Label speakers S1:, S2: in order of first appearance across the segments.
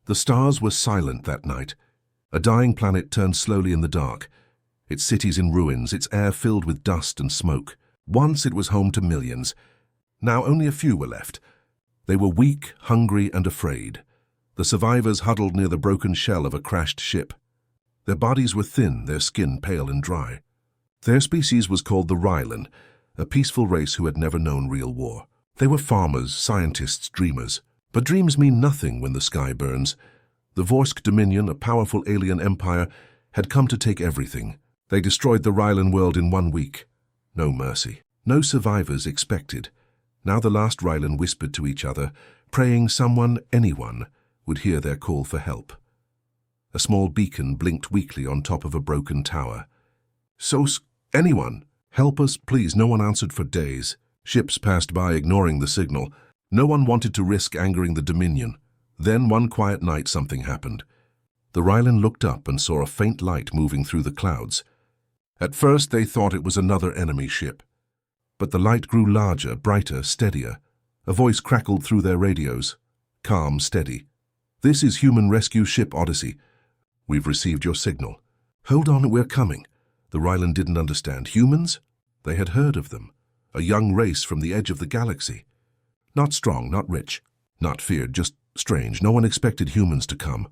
S1: The stars were silent that night. A dying planet turned slowly in the dark, its cities in ruins, its air filled with dust and smoke. Once it was home to millions. Now only a few were left. They were weak, hungry, and afraid. The survivors huddled near the broken shell of a crashed ship. Their bodies were thin, their skin pale and dry. Their species was called the Rylan, a peaceful race who had never known real war. They were farmers, scientists, dreamers. But dreams mean nothing when the sky burns. The Vorsk Dominion, a powerful alien empire, had come to take everything. They destroyed the Rylan world in 1 week. No mercy. No survivors expected. Now the last Rylan whispered to each other, praying someone, anyone, would hear their call for help. A small beacon blinked weakly on top of a broken tower. Anyone, help us, please. No one answered for days. Ships passed by, ignoring the signal. No one wanted to risk angering the Dominion. Then, one quiet night, something happened. The Rylan looked up and saw a faint light moving through the clouds. At first, they thought it was another enemy ship. But the light grew larger, brighter, steadier. A voice crackled through their radios. Calm, steady. "This is Human Rescue Ship Odyssey. We've received your signal." "Hold on, we're coming." The Rylan didn't understand. Humans? They had heard of them. A young race from the edge of the galaxy. Not strong, not rich, not feared, just strange. No one expected humans to come.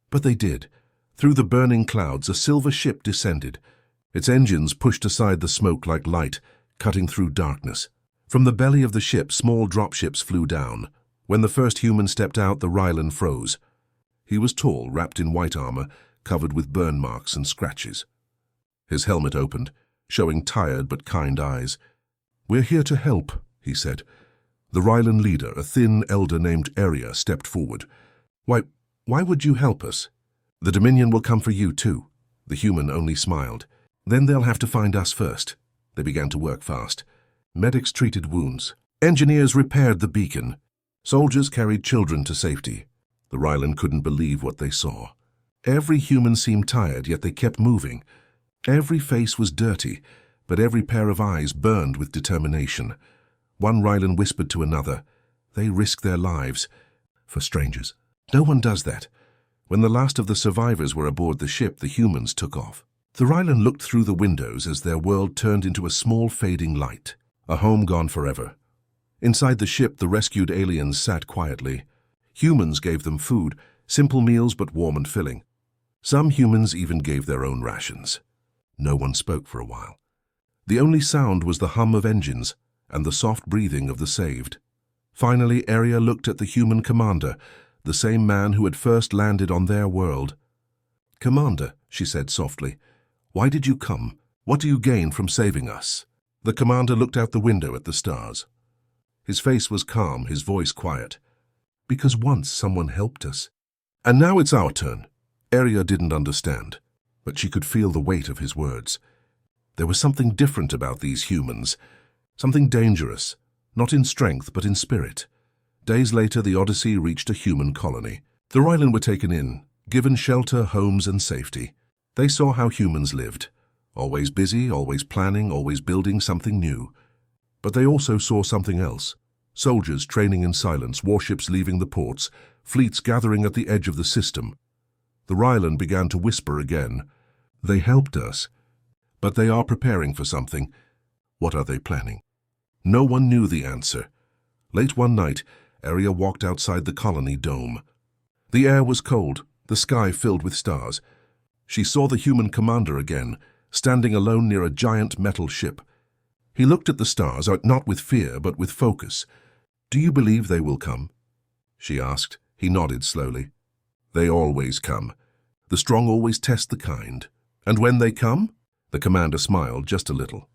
S1: But they did. Through the burning clouds, a silver ship descended. Its engines pushed aside the smoke like light, cutting through darkness. From the belly of the ship, small dropships flew down. When the first human stepped out, the Rylan froze. He was tall, wrapped in white armor, covered with burn marks and scratches. His helmet opened, showing tired but kind eyes. "We're here to help," he said. The Rylan leader, a thin elder named Arya, stepped forward. Why would you help us?" "The Dominion will come for you too." The human only smiled. "Then they'll have to find us first." They began to work fast. Medics treated wounds. Engineers repaired the beacon. Soldiers carried children to safety. The Rylan couldn't believe what they saw. Every human seemed tired, yet they kept moving. Every face was dirty, but every pair of eyes burned with determination. One Rylan whispered to another, "They risk their lives for strangers." No one does that. When the last of the survivors were aboard the ship, the humans took off. The Rylan looked through the windows as their world turned into a small fading light, a home gone forever. Inside the ship, the rescued aliens sat quietly. Humans gave them food, simple meals but warm and filling. Some humans even gave their own rations. No one spoke for a while. The only sound was the hum of engines and the soft breathing of the saved. Finally, Arya looked at the human commander, the same man who had first landed on their world. "Commander," she said softly, "why did you come? What do you gain from saving us?" The commander looked out the window at the stars. His face was calm, his voice quiet. "Because once someone helped us. And now it's our turn." Arya didn't understand, but she could feel the weight of his words. There was something different about these humans, something dangerous, not in strength but in spirit. Days later, the Odyssey reached a human colony. The Rylan were taken in, given shelter, homes, and safety. They saw how humans lived, always busy, always planning, always building something new. But they also saw something else. Soldiers training in silence, warships leaving the ports, fleets gathering at the edge of the system. The Rylan began to whisper again. "They helped us, but they are preparing for something. What are they planning?" No one knew the answer. Late one night, Arya walked outside the colony dome. The air was cold, the sky filled with stars. She saw the human commander again, standing alone near a giant metal ship. He looked at the stars, not with fear, but with focus. "Do you believe they will come?" she asked. He nodded slowly. "They always come. The strong always test the kind. And when they come?" The commander smiled just a little.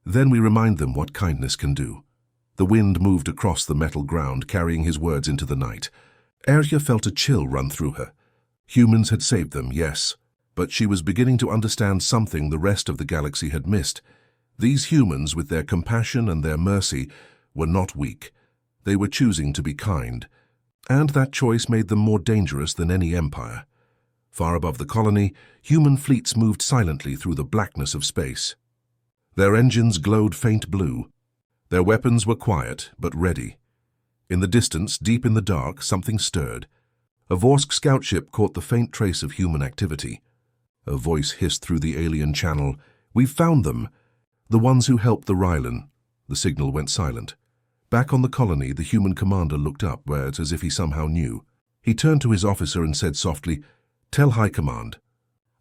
S1: "Then we remind them what kindness can do." The wind moved across the metal ground, carrying his words into the night. Arya felt a chill run through her. Humans had saved them, yes, but she was beginning to understand something the rest of the galaxy had missed. These humans, with their compassion and their mercy, were not weak. They were choosing to be kind, and that choice made them more dangerous than any empire. Far above the colony, human fleets moved silently through the blackness of space. Their engines glowed faint blue. Their weapons were quiet, but ready. In the distance, deep in the dark, something stirred. A Vorsk scout ship caught the faint trace of human activity. A voice hissed through the alien channel. "We've found them. The ones who helped the Rylan." The signal went silent. Back on the colony, the human commander looked up, as if he somehow knew. He turned to his officer and said softly, "Tell High Command.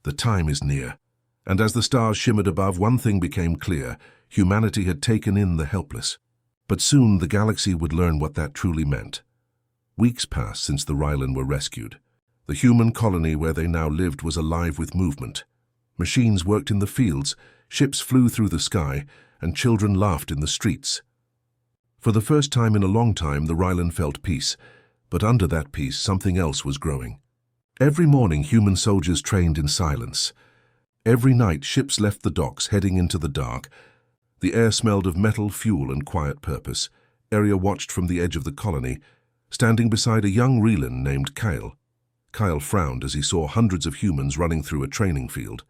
S1: The time is near." And as the stars shimmered above, one thing became clear. Humanity had taken in the helpless. But soon the galaxy would learn what that truly meant. Weeks passed since the Rylan were rescued. The human colony where they now lived was alive with movement. Machines worked in the fields, ships flew through the sky, and children laughed in the streets. For the first time in a long time, the Rylan felt peace, but under that peace something else was growing. Every morning human soldiers trained in silence. Every night ships left the docks, heading into the dark. The air smelled of metal, fuel, and quiet purpose. Arya watched from the edge of the colony, standing beside a young Rylan named Kyle. Kyle frowned as he saw hundreds of humans running through a training field.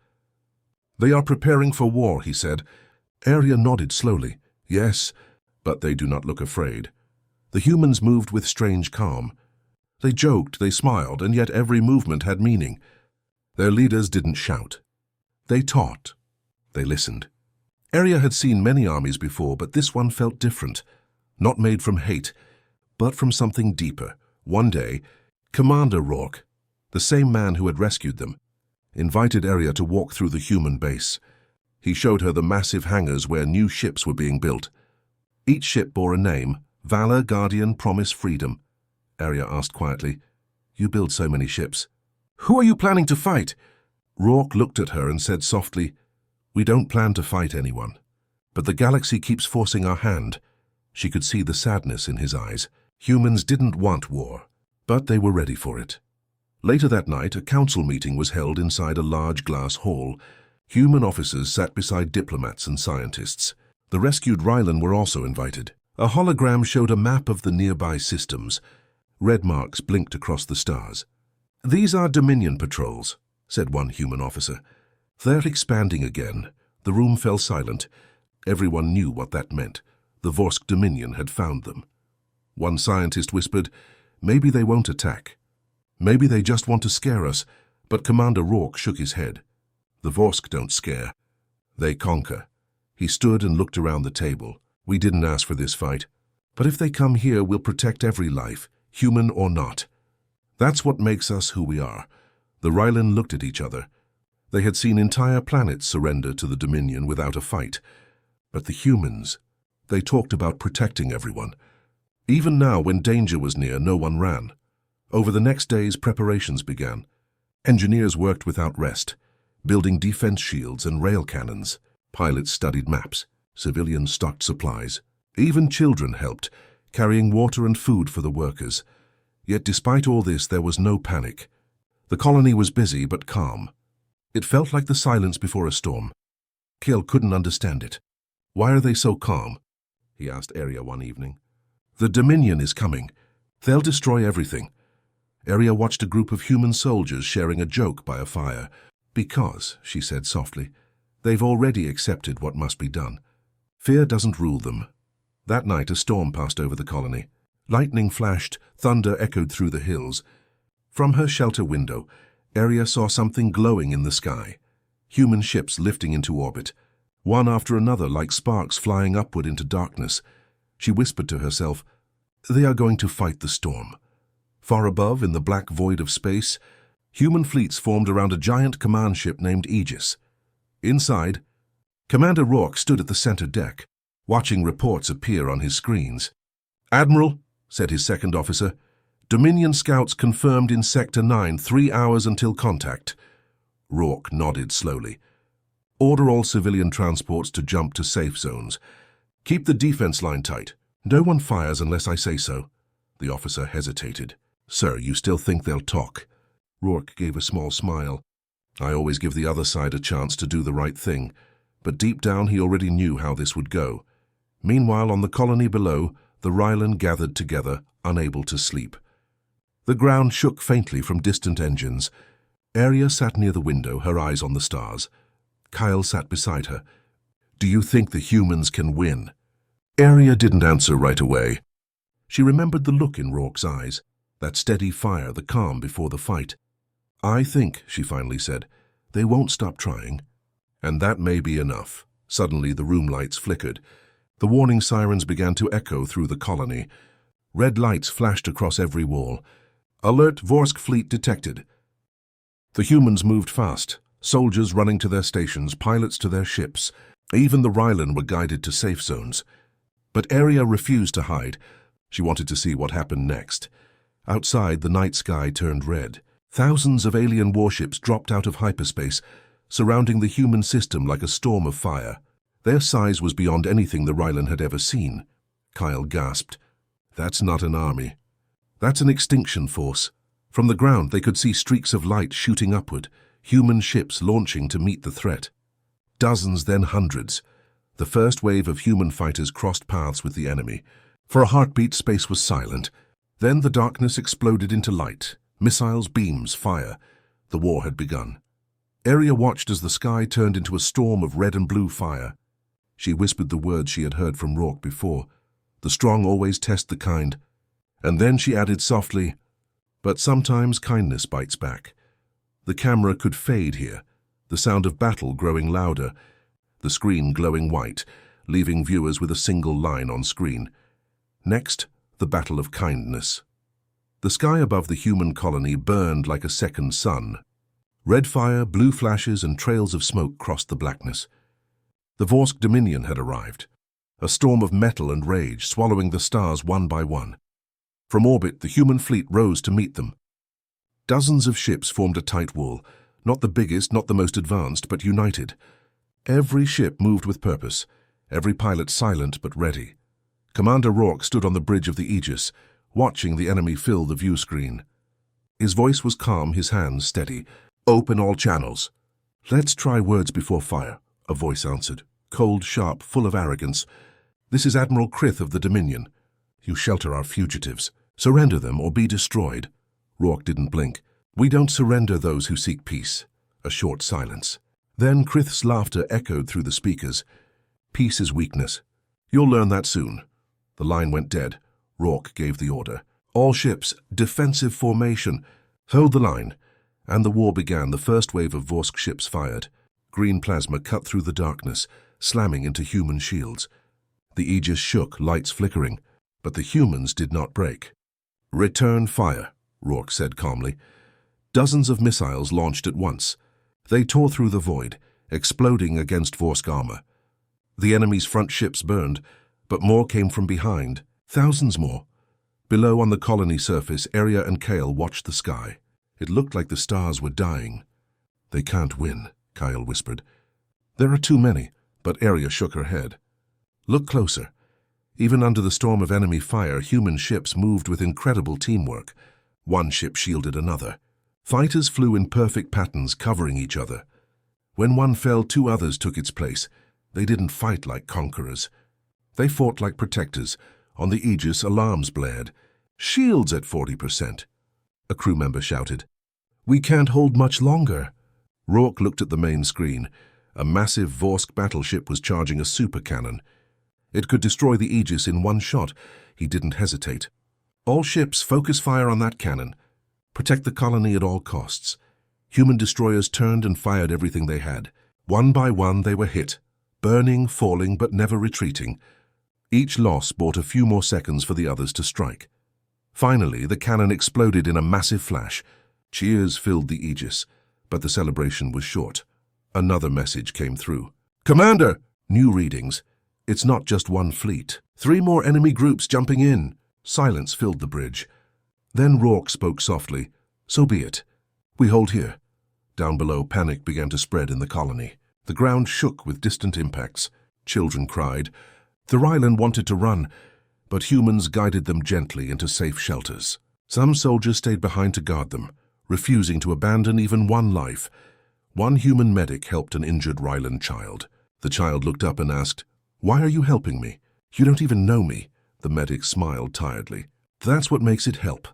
S1: "They are preparing for war," he said. Arya nodded slowly. "Yes, but they do not look afraid." The humans moved with strange calm. They joked, they smiled, and yet every movement had meaning. Their leaders didn't shout. They taught. They listened. Arya had seen many armies before, but this one felt different. Not made from hate, but from something deeper. One day, Commander Rourke, the same man who had rescued them, invited Arya to walk through the human base. He showed her the massive hangars where new ships were being built. Each ship bore a name: Valor, Guardian, Promise, Freedom. Arya asked quietly, "You build so many ships. Who are you planning to fight?" Rourke looked at her and said softly, "We don't plan to fight anyone. But the galaxy keeps forcing our hand." She could see the sadness in his eyes. Humans didn't want war, but they were ready for it. Later that night, a council meeting was held inside a large glass hall. Human officers sat beside diplomats and scientists. The rescued Rylan were also invited. A hologram showed a map of the nearby systems. Red marks blinked across the stars. "These are Dominion patrols," said one human officer. "They're expanding again." The room fell silent. Everyone knew what that meant. The Vorsk Dominion had found them. One scientist whispered, "Maybe they won't attack. Maybe they just want to scare us." But Commander Rourke shook his head. "The Vorsk don't scare. They conquer." He stood and looked around the table. "We didn't ask for this fight. But if they come here, we'll protect every life, human or not. That's what makes us who we are." The Rylan looked at each other. They had seen entire planets surrender to the Dominion without a fight. But the humans, they talked about protecting everyone. Even now, when danger was near, no one ran. Over the next days, preparations began. Engineers worked without rest, building defense shields and rail cannons. Pilots studied maps. Civilians stocked supplies. Even children helped, carrying water and food for the workers. Yet despite all this, there was no panic. The colony was busy but calm. It felt like the silence before a storm. Kyle couldn't understand it. "Why are they so calm?" he asked Arya one evening. "The Dominion is coming. They'll destroy everything." Arya watched a group of human soldiers sharing a joke by a fire. "Because," she said softly, "they've already accepted what must be done. Fear doesn't rule them." That night a storm passed over the colony. Lightning flashed, thunder echoed through the hills. From her shelter window, Arya saw something glowing in the sky. Human ships lifting into orbit, one after another like sparks flying upward into darkness. She whispered to herself, "They are going to fight the storm." Far above, in the black void of space, human fleets formed around a giant command ship named Aegis. Inside, Commander Rourke stood at the center deck, watching reports appear on his screens. "Admiral," said his second officer, "Dominion scouts confirmed in Sector 9, 3 hours until contact." Rourke nodded slowly. "Order all civilian transports to jump to safe zones. Keep the defense line tight. No one fires unless I say so." The officer hesitated. "Sir, you still think they'll talk?" Rourke gave a small smile. "I always give the other side a chance to do the right thing." But deep down he already knew how this would go. Meanwhile, on the colony below, the Rylan gathered together, unable to sleep. The ground shook faintly from distant engines. Arya sat near the window, her eyes on the stars. Kyle sat beside her. "Do you think the humans can win?" Arya didn't answer right away. She remembered the look in Rourke's eyes. That steady fire, the calm before the fight. "I think," she finally said, "they won't stop trying." And that may be enough. Suddenly the room lights flickered. The warning sirens began to echo through the colony. Red lights flashed across every wall. "Alert, Vorsk fleet detected." The humans moved fast, soldiers running to their stations, pilots to their ships. Even the Rylan were guided to safe zones. But Aria refused to hide. She wanted to see what happened next. Outside, the night sky turned red. Thousands of alien warships dropped out of hyperspace, surrounding the human system like a storm of fire. Their size was beyond anything the Rylan had ever seen. Kyle gasped. "That's not an army. That's an extinction force." From the ground, they could see streaks of light shooting upward, human ships launching to meet the threat. Dozens, then hundreds. The first wave of human fighters crossed paths with the enemy. For a heartbeat, space was silent. Then the darkness exploded into light. Missiles, beams, fire. The war had begun. Aria watched as the sky turned into a storm of red and blue fire. She whispered the words she had heard from Rourke before. "The strong always test the kind." And then she added softly, "But sometimes kindness bites back." The camera could fade here, the sound of battle growing louder, the screen glowing white, leaving viewers with a single line on screen. Next, the battle of kindness. The sky above the human colony burned like a second sun. Red fire, blue flashes, and trails of smoke crossed the blackness. The Vorsk Dominion had arrived, a storm of metal and rage, swallowing the stars one by one. From orbit, the human fleet rose to meet them. Dozens of ships formed a tight wall, not the biggest, not the most advanced, but united. Every ship moved with purpose, every pilot silent but ready. Commander Rourke stood on the bridge of the Aegis, watching the enemy fill the view screen. His voice was calm, his hands steady. "Open all channels." "Let's try words before fire," a voice answered, cold, sharp, full of arrogance. "This is Admiral Krith of the Dominion. You shelter our fugitives. Surrender them or be destroyed." Rourke didn't blink. "We don't surrender those who seek peace." A short silence. Then Krith's laughter echoed through the speakers. "Peace is weakness. You'll learn that soon." The line went dead. Rourke gave the order. "All ships, defensive formation. Hold the line." And the war began. The first wave of Vorsk ships fired. Green plasma cut through the darkness, slamming into human shields. The Aegis shook, lights flickering, but the humans did not break. "Return fire," Rourke said calmly. Dozens of missiles launched at once. They tore through the void, exploding against Vorsk armor. The enemy's front ships burned, but more came from behind. Thousands more. Below on the colony surface, Aria and Kale watched the sky. It looked like the stars were dying. "They can't win," Kyle whispered. "There are too many," but Aria shook her head. "Look closer." Even under the storm of enemy fire, human ships moved with incredible teamwork. One ship shielded another. Fighters flew in perfect patterns, covering each other. When one fell, two others took its place. They didn't fight like conquerors. They fought like protectors. On the Aegis, alarms blared. "Shields at 40%. A crew member shouted. "We can't hold much longer." Rourke looked at the main screen. A massive Vorsk battleship was charging a super cannon. It could destroy the Aegis in one shot. He didn't hesitate. "All ships, focus fire on that cannon. Protect the colony at all costs." Human destroyers turned and fired everything they had. One by one they were hit, burning, falling, but never retreating. Each loss bought a few more seconds for the others to strike. Finally, the cannon exploded in a massive flash. Cheers filled the Aegis, but the celebration was short. Another message came through. "Commander!" New readings. "It's not just one fleet. 3 more enemy groups jumping in." Silence filled the bridge. Then Rourke spoke softly. "So be it. We hold here." Down below, panic began to spread in the colony. The ground shook with distant impacts. Children cried. The Rylan wanted to run, but humans guided them gently into safe shelters. Some soldiers stayed behind to guard them, refusing to abandon even one life. One human medic helped an injured Rylan child. The child looked up and asked, "Why are you helping me? You don't even know me." The medic smiled tiredly. "That's what makes it help."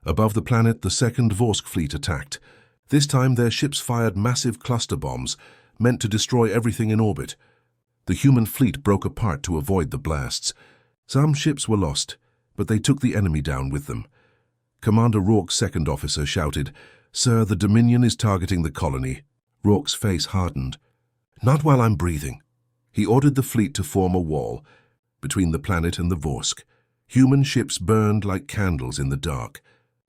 S1: Above the planet, the second Vorsk fleet attacked. This time their ships fired massive cluster bombs, meant to destroy everything in orbit. The human fleet broke apart to avoid the blasts. Some ships were lost, but they took the enemy down with them. Commander Rourke's second officer shouted, "Sir, the Dominion is targeting the colony." Rourke's face hardened. "Not while I'm breathing." He ordered the fleet to form a wall between the planet and the Vorsk. Human ships burned like candles in the dark.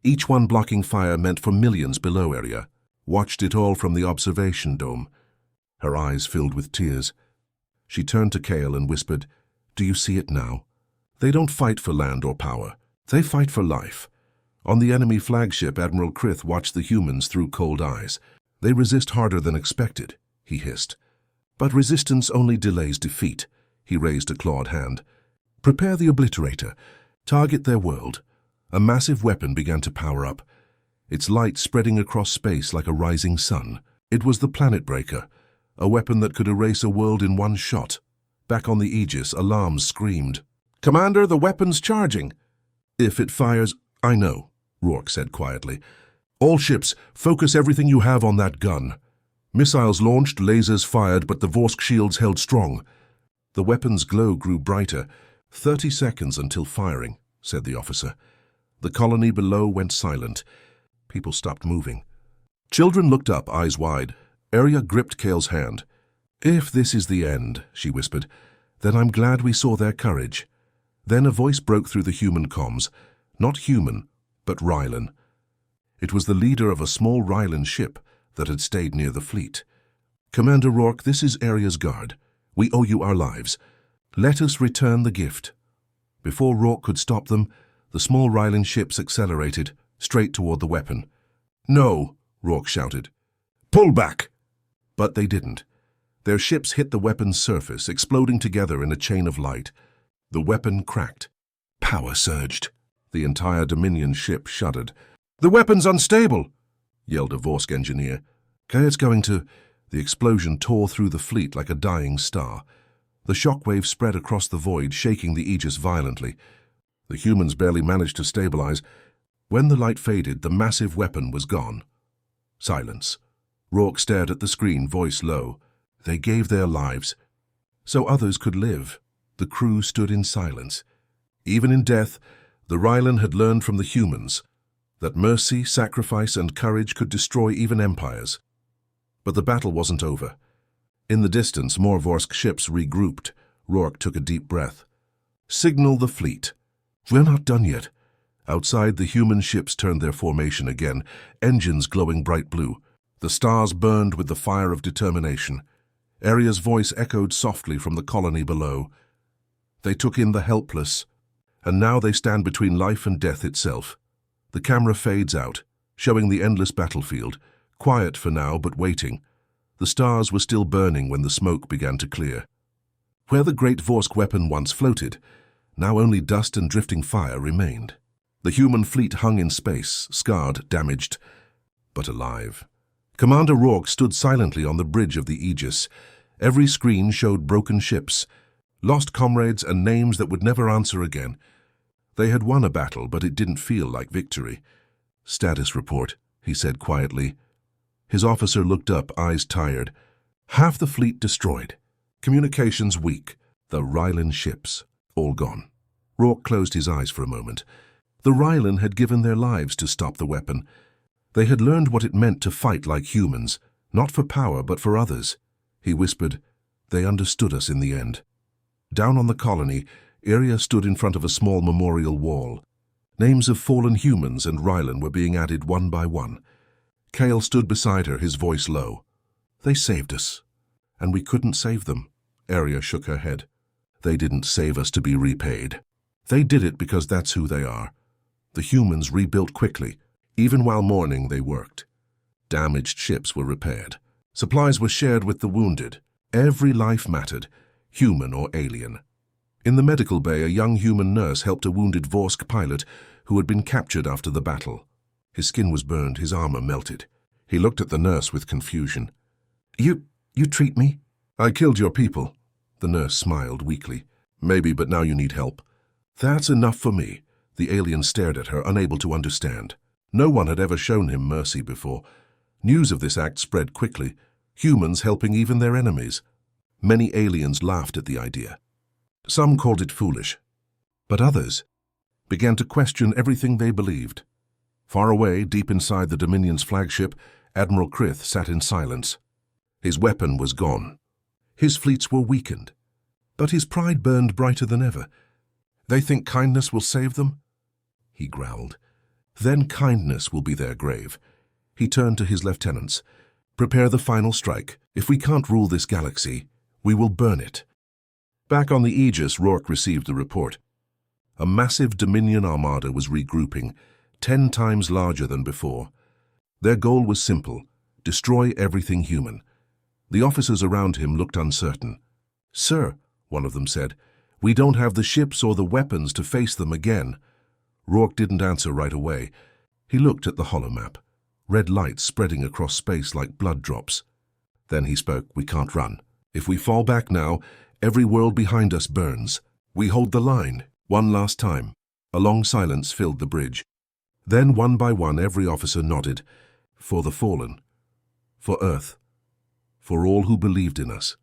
S1: Each one blocking fire meant for millions below area. Watched it all from the observation dome. Her eyes filled with tears. She turned to Kale and whispered, "Do you see it now? They don't fight for land or power. They fight for life." On the enemy flagship, Admiral Krith watched the humans through cold eyes. "They resist harder than expected," he hissed. "But resistance only delays defeat." He raised a clawed hand. "Prepare the obliterator. Target their world." A massive weapon began to power up, its light spreading across space like a rising sun. It was the Planet Breaker, a weapon that could erase a world in one shot. Back on the Aegis, alarms screamed. "Commander, the weapon's charging." "If it fires—" "I know," Rourke said quietly. "All ships, focus everything you have on that gun." Missiles launched, lasers fired, but the Vorsk shields held strong. The weapon's glow grew brighter. 30 seconds until firing, said the officer. The colony below went silent. People stopped moving. Children looked up, eyes wide. Arya gripped Kale's hand. "If this is the end," she whispered, "then I'm glad we saw their courage." Then a voice broke through the human comms. Not human, but Rylan. It was the leader of a small Rylan ship that had stayed near the fleet. "Commander Rourke, this is Arya's guard. We owe you our lives. Let us return the gift." Before Rourke could stop them, the small Rylan ships accelerated, straight toward the weapon. "No," Rourke shouted. "Pull back!" But they didn't. Their ships hit the weapon's surface, exploding together in a chain of light. The weapon cracked. Power surged. The entire Dominion ship shuddered. "The weapon's unstable!" yelled a Vorsk engineer. "Okay, it's going to—" The explosion tore through the fleet like a dying star. The shockwave spread across the void, shaking the Aegis violently. The humans barely managed to stabilize. When the light faded, the massive weapon was gone. Silence. Rourke stared at the screen, voice low. They gave their lives so others could live. The crew stood in silence. Even in death, the Rylan had learned from the humans that mercy, sacrifice, and courage could destroy even empires. But the battle wasn't over. In the distance, more Vorsk ships regrouped. Rourke took a deep breath. "Signal the fleet." "We're not done yet." Outside, the human ships turned their formation again, engines glowing bright blue. The stars burned with the fire of determination. Arya's voice echoed softly from the colony below. "They took in the Helpless, and now they stand between life and death itself." The camera fades out, showing the endless battlefield, quiet for now but waiting. The stars were still burning when the smoke began to clear. Where the great Vorsk weapon once floated, now only dust and drifting fire remained. The human fleet hung in space, scarred, damaged, but alive. Commander Rourke stood silently on the bridge of the Aegis. Every screen showed broken ships, lost comrades, and names that would never answer again. They had won a battle, but it didn't feel like victory. "Status report," he said quietly. His officer looked up, eyes tired. "Half the fleet destroyed. Communications weak. The Rylan ships, all gone." Rourke closed his eyes for a moment. The Rylan had given their lives to stop the weapon. They had learned what it meant to fight like humans, not for power but for others. He whispered, "They understood us in the end." Down on the colony, Arya stood in front of a small memorial wall. Names of fallen humans and Rylan were being added one by one. Kale stood beside her, his voice low. "They saved us, and we couldn't save them." Arya shook her head. "They didn't save us to be repaid. They did it because that's who they are." The humans rebuilt quickly. Even while mourning, they worked. Damaged ships were repaired. Supplies were shared with the wounded. Every life mattered, human or alien. In the medical bay, a young human nurse helped a wounded Vorsk pilot who had been captured after the battle. His skin was burned, his armor melted. He looked at the nurse with confusion. You treat me?" "I killed your people." The nurse smiled weakly. "Maybe, but now you need help." "That's enough for me." The alien stared at her, unable to understand. No one had ever shown him mercy before. News of this act spread quickly, humans helping even their enemies. Many aliens laughed at the idea. Some called it foolish, but others began to question everything they believed. Far away, deep inside the Dominion's flagship, Admiral Krith sat in silence. His weapon was gone. His fleets were weakened. But his pride burned brighter than ever. "They think kindness will save them?" he growled. "Then kindness will be their grave." He turned to his lieutenants. "Prepare the final strike. If we can't rule this galaxy, we will burn it." Back on the Aegis, Rourke received the report. A massive Dominion armada was regrouping, 10 times larger than before. Their goal was simple: destroy everything human. The officers around him looked uncertain. "Sir," one of them said, "we don't have the ships or the weapons to face them again." Rourke didn't answer right away. He looked at the holomap, red lights spreading across space like blood drops. Then he spoke. "We can't run. If we fall back now, every world behind us burns. We hold the line. One last time." A long silence filled the bridge. Then, one by one, every officer nodded. "For the fallen. For Earth. For all who believed in us."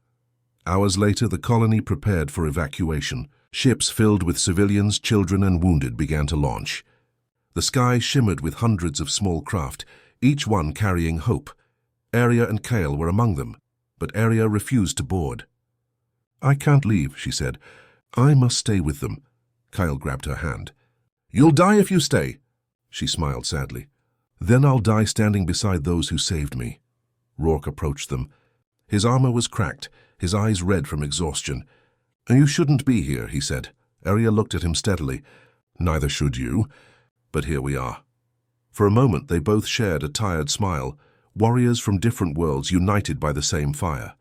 S1: Hours later, the colony prepared for evacuation. Ships filled with civilians, children, and wounded began to launch. The sky shimmered with hundreds of small craft, each one carrying hope. Aria and Kale were among them, but Aria refused to board. "I can't leave," she said. "I must stay with them." Kyle grabbed her hand. "You'll die if you stay." She smiled sadly. "Then I'll die standing beside those who saved me." Rourke approached them. His armor was cracked, his eyes red from exhaustion. "You shouldn't be here," he said. Aria looked at him steadily. "Neither should you. But here we are." For a moment they both shared a tired smile, warriors from different worlds united by the same fire.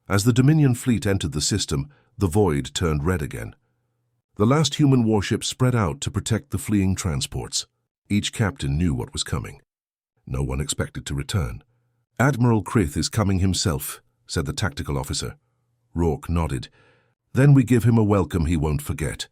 S1: As the Dominion fleet entered the system, the void turned red again. The last human warship spread out to protect the fleeing transports. Each captain knew what was coming. No one expected to return. "Admiral Krith is coming himself," said the tactical officer. Rourke nodded. "Then we give him a welcome he won't forget."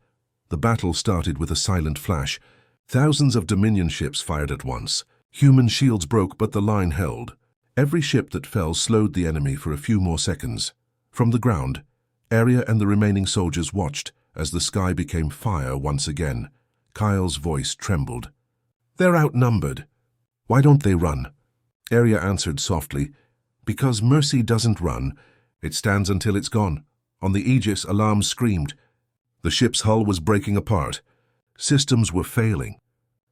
S1: The battle started with a silent flash. Thousands of Dominion ships fired at once. Human shields broke, but the line held. Every ship that fell slowed the enemy for a few more seconds. From the ground, Aria and the remaining soldiers watched as the sky became fire once again. Kyle's voice trembled. "They're outnumbered. Why don't they run?" Aria answered softly, "Because mercy doesn't run. It stands until it's gone." On the Aegis, alarms screamed. The ship's hull was breaking apart. Systems were failing.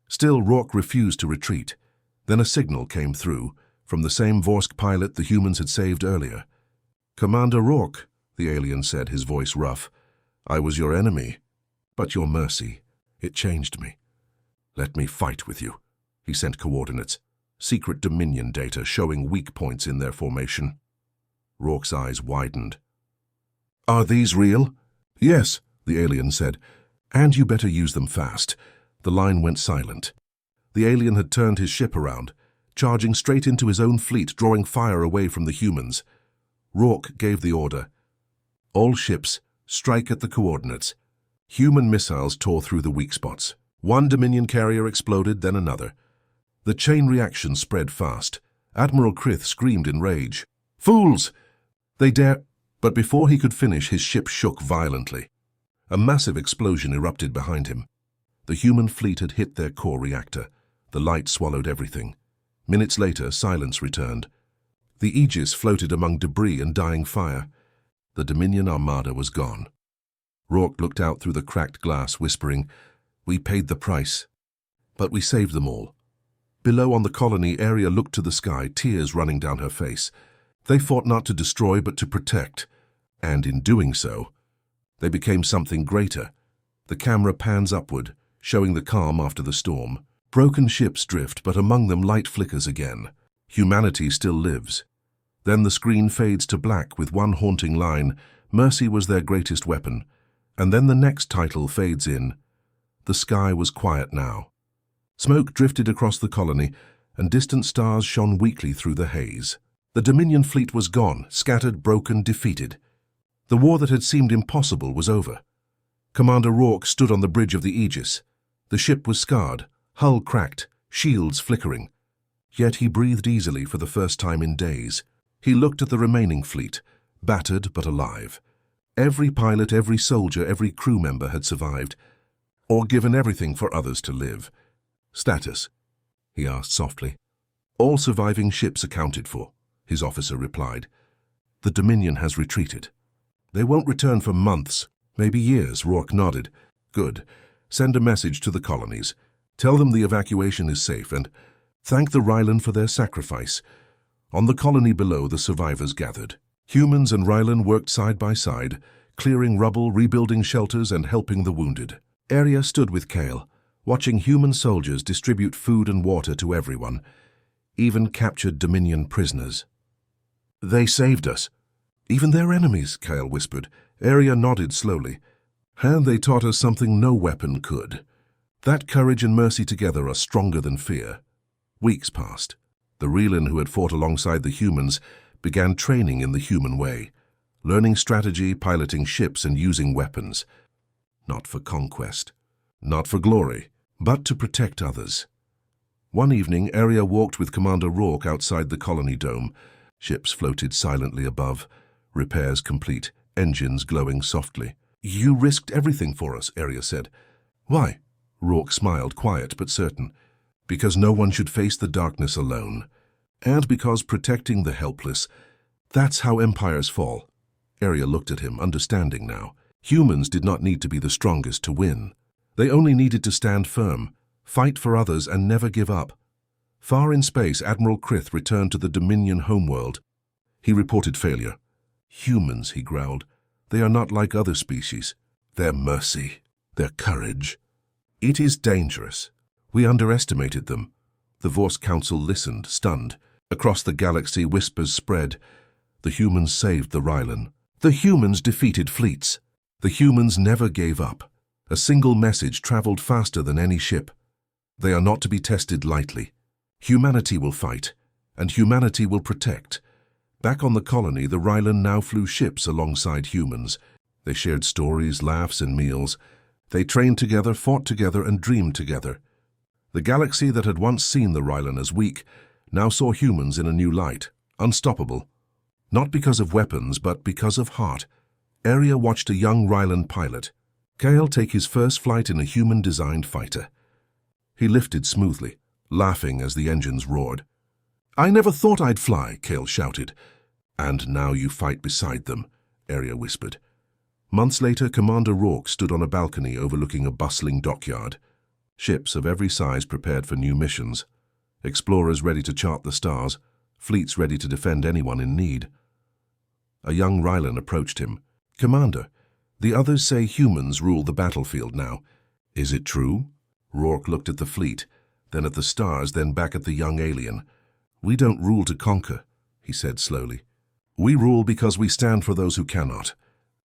S1: Still, Rourke refused to retreat. Then a signal came through, from the same Vorsk pilot the humans had saved earlier. "Commander Rourke," the alien said, his voice rough. "I was your enemy, but your mercy, it changed me. Let me fight with you." He sent coordinates, secret Dominion data showing weak points in their formation. Rourke's eyes widened. "Are these real?" "Yes," the alien said, "and you better use them fast." The line went silent. The alien had turned his ship around, charging straight into his own fleet, drawing fire away from the humans. Rourke gave the order. "All ships, strike at the coordinates." Human missiles tore through the weak spots. One Dominion carrier exploded, then another. The chain reaction spread fast. Admiral Krith screamed in rage. "Fools! They dare—" But before he could finish, his ship shook violently. A massive explosion erupted behind him. The human fleet had hit their core reactor. The light swallowed everything. Minutes later, silence returned. The Aegis floated among debris and dying fire. The Dominion armada was gone. Rourke looked out through the cracked glass, whispering, "We paid the price, but we saved them all." Below on the colony, Aria looked to the sky, tears running down her face. They fought not to destroy, but to protect. And in doing so, they became something greater. The camera pans upward, showing the calm after the storm. Broken ships drift, but among them light flickers again. Humanity still lives. Then the screen fades to black with one haunting line, "Mercy was their greatest weapon." And then the next title fades in. The sky was quiet now. Smoke drifted across the colony, and distant stars shone weakly through the haze. The Dominion fleet was gone, scattered, broken, defeated. The war that had seemed impossible was over. Commander Rourke stood on the bridge of the Aegis. The ship was scarred, hull cracked, shields flickering. Yet he breathed easily for the first time in days. He looked at the remaining fleet, battered but alive. Every pilot, every soldier, every crew member had survived, or given everything for others to live. Status: he asked softly. All surviving ships accounted for, his officer replied. The Dominion has retreated. They won't return for months, maybe years, Rourke nodded. Good. Send a message to the colonies. Tell them the evacuation is safe and thank the Rylan for their sacrifice. On the colony below, the survivors gathered. Humans and Rylan worked side by side, clearing rubble, rebuilding shelters, and helping the wounded. Arya stood with Kale, watching human soldiers distribute food and water to everyone, even captured Dominion prisoners. They saved us. Even their enemies, Kale whispered. Arya nodded slowly. And they taught us something no weapon could. That courage and mercy together are stronger than fear. Weeks passed. The Rylan who had fought alongside the humans began training in the human way, learning strategy, piloting ships, and using weapons. Not for conquest, not for glory, but to protect others. One evening, Arya walked with Commander Rourke outside the colony dome. Ships floated silently above, repairs complete, engines glowing softly. You risked everything for us, Arya said. Why? Rourke smiled, quiet but certain. Because no one should face the darkness alone. And because protecting the helpless, that's how empires fall. Arya looked at him, understanding now. Humans did not need to be the strongest to win. They only needed to stand firm, fight for others, and never give up. Far in space, Admiral Krith returned to the Dominion homeworld. He reported failure. Humans, he growled. They are not like other species. Their mercy, their courage. It is dangerous. We underestimated them. The Vorse Council listened, stunned. Across the galaxy, whispers spread. The humans saved the Rylan. The humans defeated fleets. The humans never gave up. A single message traveled faster than any ship. They are not to be tested lightly. Humanity will fight, and humanity will protect. Back on the colony, the Rylan now flew ships alongside humans. They shared stories, laughs, and meals. They trained together, fought together, and dreamed together. The galaxy that had once seen the Rylan as weak now saw humans in a new light, unstoppable. Not because of weapons, but because of heart. Arya watched a young Rylan pilot, Kale, take his first flight in a human-designed fighter. He lifted smoothly, laughing as the engines roared. I never thought I'd fly, Kale shouted. And now you fight beside them, Arya whispered. Months later, Commander Rourke stood on a balcony overlooking a bustling dockyard. Ships of every size prepared for new missions. Explorers ready to chart the stars, fleets ready to defend anyone in need. A young Rylan approached him. Commander, the others say humans rule the battlefield now. Is it true? Rourke looked at the fleet, then at the stars, then back at the young alien. We don't rule to conquer, he said slowly. We rule because we stand for those who cannot.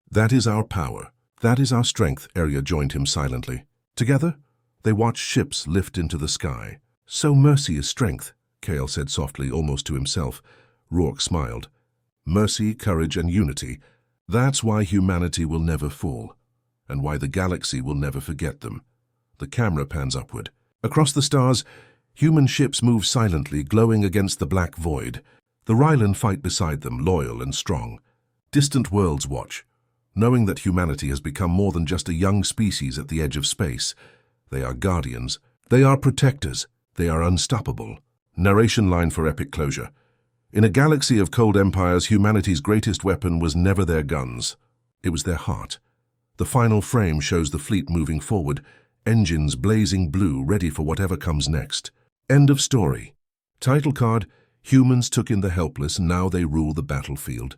S1: That is our power. That is our strength, Arya joined him silently. Together, they watched ships lift into the sky. So mercy is strength, Kale said softly, almost to himself. Rourke smiled. Mercy, courage, and unity. That's why humanity will never fall, and why the galaxy will never forget them. The camera pans upward. Across the stars, human ships move silently, glowing against the black void. The Rylan fight beside them, loyal and strong. Distant worlds watch, knowing that humanity has become more than just a young species at the edge of space. They are guardians. They are protectors. They are unstoppable. Narration line for epic closure. In a galaxy of cold empires, humanity's greatest weapon was never their guns. It was their heart. The final frame shows the fleet moving forward, engines blazing blue, ready for whatever comes next. End of story. Title card, Humans took in the helpless, now they rule the battlefield.